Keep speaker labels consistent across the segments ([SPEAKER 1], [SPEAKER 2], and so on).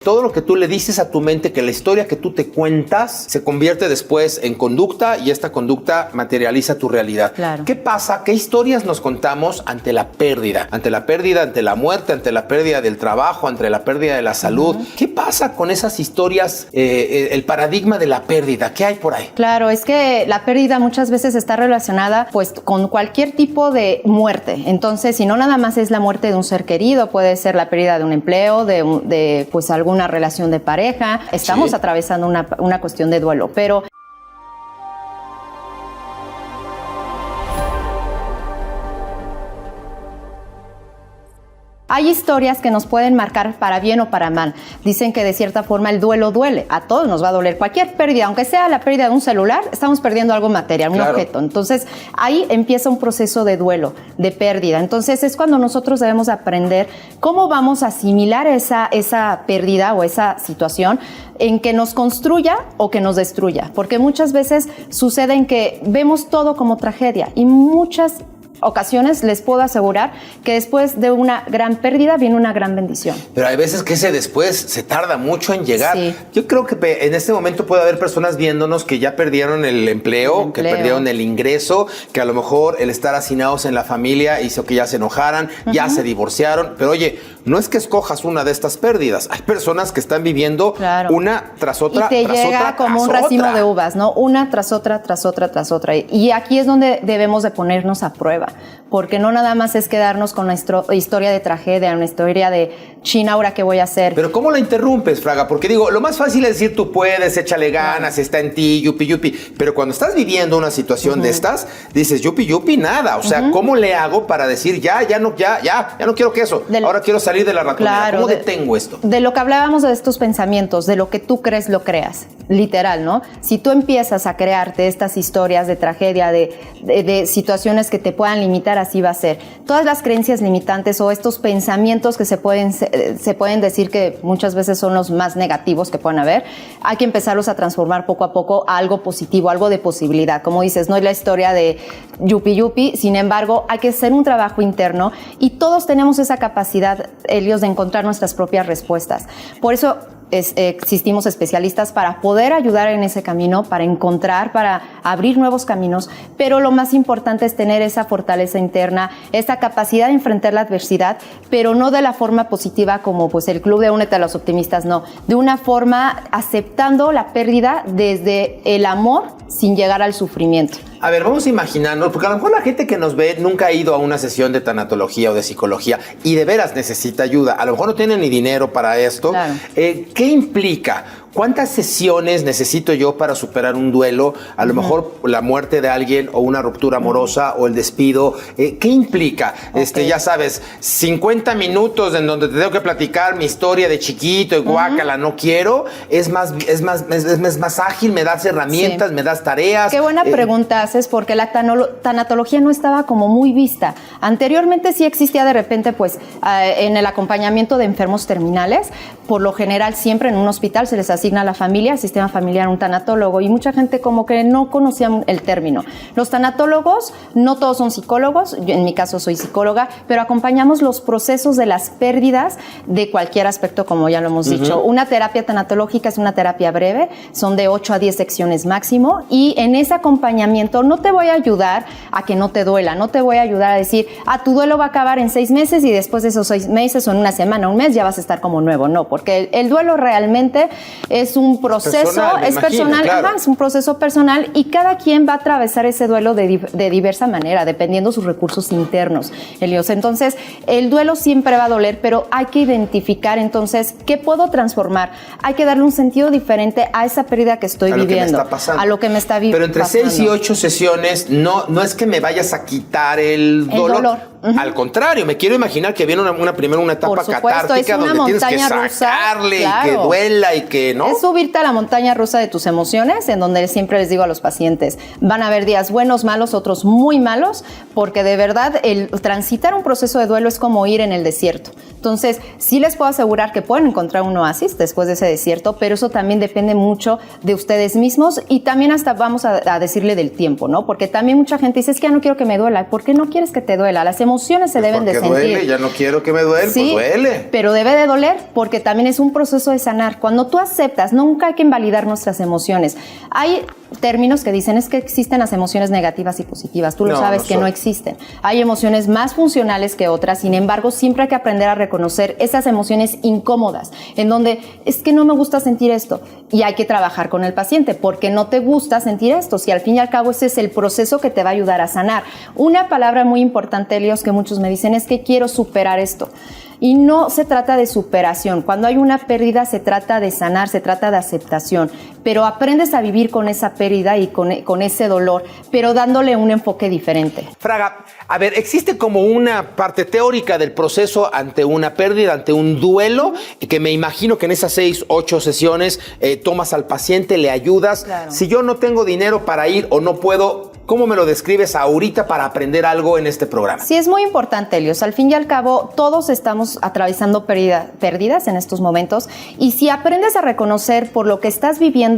[SPEAKER 1] Todo lo que tú le dices a tu mente, que la historia que tú te cuentas, se convierte después en conducta y esta conducta materializa tu realidad.
[SPEAKER 2] Claro.
[SPEAKER 1] ¿Qué pasa? ¿Qué historias nos contamos ante la pérdida? Ante la pérdida, ante la muerte, ante la pérdida del trabajo, ante la pérdida de la salud. ¿Qué pasa con esas historias, el paradigma de la pérdida? ¿Qué hay por ahí?
[SPEAKER 2] Claro, es que la pérdida muchas veces está relacionada pues con cualquier tipo de muerte. Entonces, si no nada más es la muerte de un ser querido, puede ser la pérdida de un empleo, de pues alguna relación de pareja. Estamos atravesando una cuestión de duelo, pero hay historias que nos pueden marcar para bien o para mal. Dicen que de cierta forma el duelo duele. A todos nos va a doler. Cualquier pérdida, aunque sea la pérdida de un celular, estamos perdiendo algo material, un objeto. Entonces, ahí empieza un proceso de duelo, de pérdida. Entonces, es cuando nosotros debemos aprender cómo vamos a asimilar esa pérdida o esa situación en que nos construya o que nos destruya. Porque muchas veces sucede en que vemos todo como tragedia y muchas ocasiones les puedo asegurar que después de una gran pérdida viene una gran bendición.
[SPEAKER 1] Pero hay veces que ese después se tarda mucho en llegar.
[SPEAKER 2] Sí.
[SPEAKER 1] Yo creo que en este momento puede haber personas viéndonos que ya perdieron el empleo, que perdieron el ingreso, que a lo mejor el estar hacinados en la familia hizo que ya se enojaran, ya se divorciaron. Pero oye, no es que escojas una de estas pérdidas. Hay personas que están viviendo una tras otra,
[SPEAKER 2] y te llega como un racimo de uvas, ¿no? Una tras otra, tras otra, tras otra. Y aquí es donde debemos de ponernos a prueba. Porque no nada más es quedarnos con nuestra historia de tragedia, una historia de China, ahora qué voy a hacer.
[SPEAKER 1] Pero ¿cómo la interrumpes, Fraga? Porque digo, lo más fácil es decir tú puedes, échale ganas, está en ti, yupi, yupi. Pero cuando estás viviendo una situación de estas, dices yupi, yupi, nada. O sea, ¿cómo le hago para decir ya no quiero que eso? Ahora quiero salir de la ratonera.
[SPEAKER 2] Claro,
[SPEAKER 1] ¿Cómo detengo esto?
[SPEAKER 2] De lo que hablábamos de estos pensamientos, de lo que tú crees, lo creas. Literal, ¿no? Si tú empiezas a crearte estas historias de tragedia, de situaciones que te puedan limitar, así va a ser. Todas las creencias limitantes o estos pensamientos que se pueden decir que muchas veces son los más negativos que pueden haber, hay que empezarlos a transformar poco a poco a algo positivo, algo de posibilidad. Como dices, no es la historia de yupi yupi, sin embargo, hay que hacer un trabajo interno y todos tenemos esa capacidad, Helios, de encontrar nuestras propias respuestas. Por eso existimos especialistas para poder ayudar en ese camino, para encontrar, para abrir nuevos caminos, pero lo más importante es tener esa fortaleza interna, esa capacidad de enfrentar la adversidad, pero no de la forma positiva como pues el club de Únete a los Optimistas, no, de una forma aceptando la pérdida desde el amor sin llegar al sufrimiento.
[SPEAKER 1] A ver, vamos a imaginarnos, porque a lo mejor la gente que nos ve nunca ha ido a una sesión de tanatología o de psicología y de veras necesita ayuda. A lo mejor no tiene ni dinero para esto. Claro. ¿Qué implica? ¿Cuántas sesiones necesito yo para superar un duelo? A lo mejor la muerte de alguien o una ruptura amorosa o el despido. ¿Qué implica? Ya sabes, 50 minutos en donde te tengo que platicar mi historia de chiquito y guácala, no quiero. Es más ágil, me das herramientas, me das tareas.
[SPEAKER 2] Qué buena pregunta haces, porque la tanatología no estaba como muy vista. Anteriormente sí existía de repente, pues, en el acompañamiento de enfermos terminales. Por lo general, siempre en un hospital se les asigna a la familia, al sistema familiar, un tanatólogo, y mucha gente como que no conocía el término. Los tanatólogos, no todos son psicólogos, yo en mi caso soy psicóloga, pero acompañamos los procesos de las pérdidas de cualquier aspecto, como ya lo hemos dicho. Una terapia tanatológica es una terapia breve, son de 8 a 10 secciones máximo, y en ese acompañamiento no te voy a ayudar a que no te duela, no te voy a ayudar a decir, tu duelo va a acabar en 6 meses y después de esos 6 meses o en una semana, un mes, ya vas a estar como nuevo. No, porque el duelo realmente es un proceso, personal, claro. Es un proceso personal y cada quien va a atravesar ese duelo de diversa manera, dependiendo sus recursos internos, Helios. Entonces, el duelo siempre va a doler, pero hay que identificar entonces qué puedo transformar. Hay que darle un sentido diferente a esa pérdida que estoy viviendo, a lo que me está viviendo.
[SPEAKER 1] Pero entre 6 y 8 sesiones, no es que me vayas a quitar el dolor. Al contrario, me quiero imaginar que viene una etapa catártica donde tienes que sacarle y que duela y que, ¿no?
[SPEAKER 2] Es subirte a la montaña rusa de tus emociones, en donde siempre les digo a los pacientes, van a haber días buenos, malos, otros muy malos, porque de verdad el transitar un proceso de duelo es como ir en el desierto. Entonces, sí les puedo asegurar que pueden encontrar un oasis después de ese desierto, pero eso también depende mucho de ustedes mismos y también hasta vamos a decirle del tiempo, ¿no? Porque también mucha gente dice, es que ya no quiero que me duela. ¿Por qué no quieres que te duela? Las emociones emociones se deben de sentir.
[SPEAKER 1] Duele, ya no quiero que me duele,
[SPEAKER 2] sí,
[SPEAKER 1] pues duele.
[SPEAKER 2] Pero debe de doler porque también es un proceso de sanar. Cuando tú aceptas, nunca hay que invalidar nuestras emociones. Hay términos que dicen es que existen las emociones negativas y positivas. Tú lo sabes que no existen. Hay emociones más funcionales que otras. Sin embargo, siempre hay que aprender a reconocer esas emociones incómodas, en donde es que no me gusta sentir esto. Y hay que trabajar con el paciente porque no te gusta sentir esto. Si al fin y al cabo ese es el proceso que te va a ayudar a sanar. Una palabra muy importante, Elios, que muchos me dicen es que quiero superar esto. Y no se trata de superación. Cuando hay una pérdida se trata de sanar, se trata de aceptación. Pero aprendes a vivir con esa pérdida y con ese dolor, pero dándole un enfoque diferente.
[SPEAKER 1] Fraga, a ver, ¿existe como una parte teórica del proceso ante una pérdida, ante un duelo? Que me imagino que en esas 6, 8 sesiones tomas al paciente, le ayudas. Claro. Si yo no tengo dinero para ir o no puedo, ¿cómo me lo describes ahorita para aprender algo en este programa?
[SPEAKER 2] Sí, es muy importante, Elios. Al fin y al cabo, todos estamos atravesando pérdidas en estos momentos y si aprendes a reconocer por lo que estás viviendo,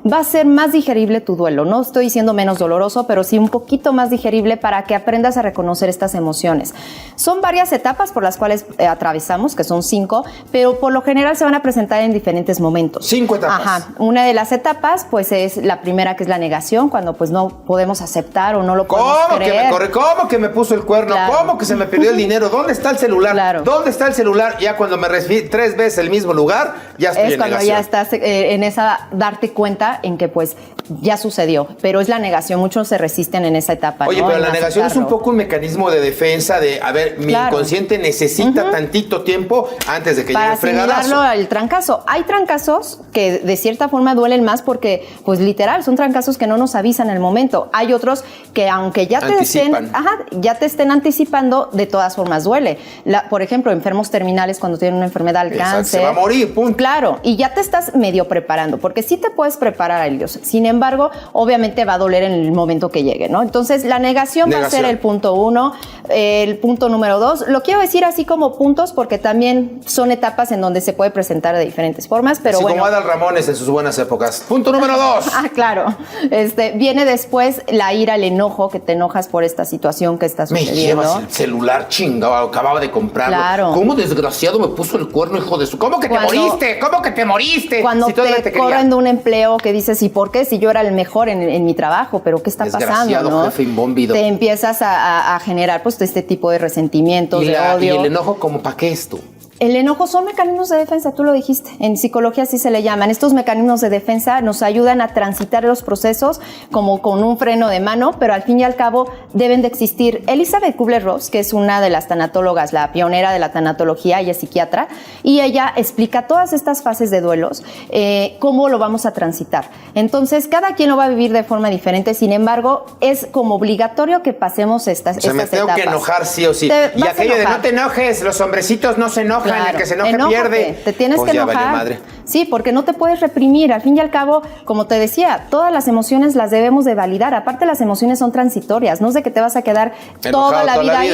[SPEAKER 2] va a ser más digerible tu duelo. No estoy diciendo menos doloroso, pero sí un poquito más digerible para que aprendas a reconocer estas emociones. Son varias etapas por las cuales atravesamos, que son 5, pero por lo general se van a presentar en diferentes momentos.
[SPEAKER 1] 5 etapas.
[SPEAKER 2] Ajá. Una de las etapas, pues es la primera, que es la negación, cuando pues no podemos aceptar o no lo podemos creer.
[SPEAKER 1] ¿Cómo que me puso el cuerno? Claro. ¿Cómo que se me perdió el dinero? ¿Dónde está el celular? Claro. ¿Dónde está el celular? Ya cuando me recibí 3 veces el mismo lugar, ya estoy en negación. Es cuando ya estás
[SPEAKER 2] en esa, darte cuenta en que pues ya sucedió, pero es la negación. Muchos se resisten en esa etapa.
[SPEAKER 1] Oye,
[SPEAKER 2] ¿no?
[SPEAKER 1] pero la negación es un poco un mecanismo de defensa de, a ver, mi inconsciente necesita tantito tiempo antes de que llegue el fregadazo. Para asimilarlo
[SPEAKER 2] al trancazo. Hay trancazos que de cierta forma duelen más porque, pues literal, son trancazos que no nos avisan en el momento. Hay otros que aunque ya te estén anticipando, de todas formas duele. Por ejemplo, enfermos terminales cuando tienen una enfermedad al cáncer.
[SPEAKER 1] Se va a morir, punto.
[SPEAKER 2] Claro, y ya te estás medio preparando, porque sí te puedes preparar, Elios. Sin embargo, obviamente va a doler en el momento que llegue, ¿no? Entonces, la negación va a ser el punto 1. El punto número 2, lo quiero decir así como puntos, porque también son etapas en donde se puede presentar de diferentes formas, pero
[SPEAKER 1] así
[SPEAKER 2] bueno.
[SPEAKER 1] Como Adal Ramones en sus buenas épocas. Punto número 2.
[SPEAKER 2] Claro. Viene después la ira, el enojo, que te enojas por esta situación que está sucediendo.
[SPEAKER 1] Me llevas el celular, chingado, acababa de comprarlo.
[SPEAKER 2] Claro.
[SPEAKER 1] ¿Cómo desgraciado me puso el cuerno, hijo de su? ¿Cómo que te moriste? ¿Cómo que te moriste?
[SPEAKER 2] Cuando si te corren de un empleo que dices, ¿y por qué? Si yo era el mejor en mi trabajo, pero ¿qué está pasando? ¿No?
[SPEAKER 1] Jefe imbómbido.
[SPEAKER 2] Te empiezas a generar pues este tipo de resentimientos, de odio.
[SPEAKER 1] ¿Y el enojo como para qué es tú?
[SPEAKER 2] El enojo son mecanismos de defensa, tú lo dijiste. En psicología así se le llaman. Estos mecanismos de defensa nos ayudan a transitar los procesos como con un freno de mano, pero al fin y al cabo deben de existir. Elizabeth Kubler-Ross, que es una de las tanatólogas, la pionera de la tanatología, ella es psiquiatra, y ella explica todas estas fases de duelos, cómo lo vamos a transitar. Entonces, cada quien lo va a vivir de forma diferente, sin embargo, es como obligatorio que pasemos estas etapas.
[SPEAKER 1] Me tengo que enojar sí o sí. Y aquello de no te enojes, los hombrecitos no se enojan. Claro, el que se enoja pierde.
[SPEAKER 2] Te tienes que enojar.
[SPEAKER 1] Ya valió madre.
[SPEAKER 2] Sí, porque no te puedes reprimir. Al fin y al cabo, como te decía, todas las emociones las debemos de validar. Aparte, las emociones son transitorias. No es de que te vas a quedar toda la vida ahí.